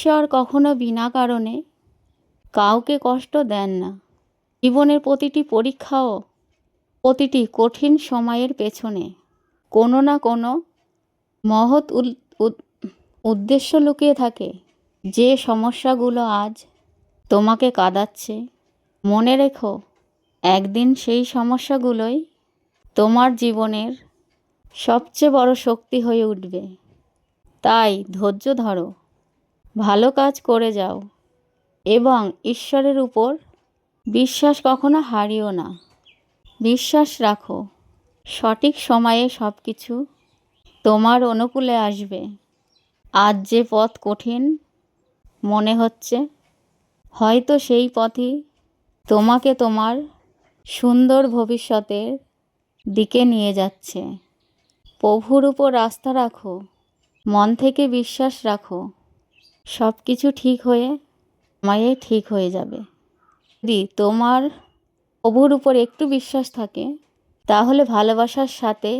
ঈশ্বর কখনো বিনা কারণে কাউকে কষ্ট দেন না। জীবনের প্রতিটি পরীক্ষাও, প্রতিটি কঠিন সময়ের পেছনে কোনো না কোনো মহৎ উদ্দেশ্য লুকিয়ে থাকে। যে সমস্যাগুলো আজ তোমাকে কাঁদাচ্ছে, মনে রেখো একদিন সেই সমস্যাগুলোই তোমার জীবনের সবচেয়ে বড় শক্তি হয়ে উঠবে। তাই ধৈর্য ধরো, ভালো কাজ করে যাও এবং ঈশ্বরের উপর বিশ্বাস কখনো হারিও না। বিশ্বাস রাখো, সঠিক সময়ে সব কিছু তোমার অনুকূলে আসবে। আজ যে পথ কঠিন মনে হচ্ছে, হয়তো সেই পথই তোমাকে তোমার সুন্দর ভবিষ্যতের দিকে নিয়ে যাচ্ছে। প্রভুর উপর আস্থা রাখো, মন থেকে বিশ্বাস রাখো, সব কিছু ঠিক হয়ে যাবে। যদি তোমার প্রভুর উপর একটু বিশ্বাস থাকে, তাহলে ভালোবাসার সাথে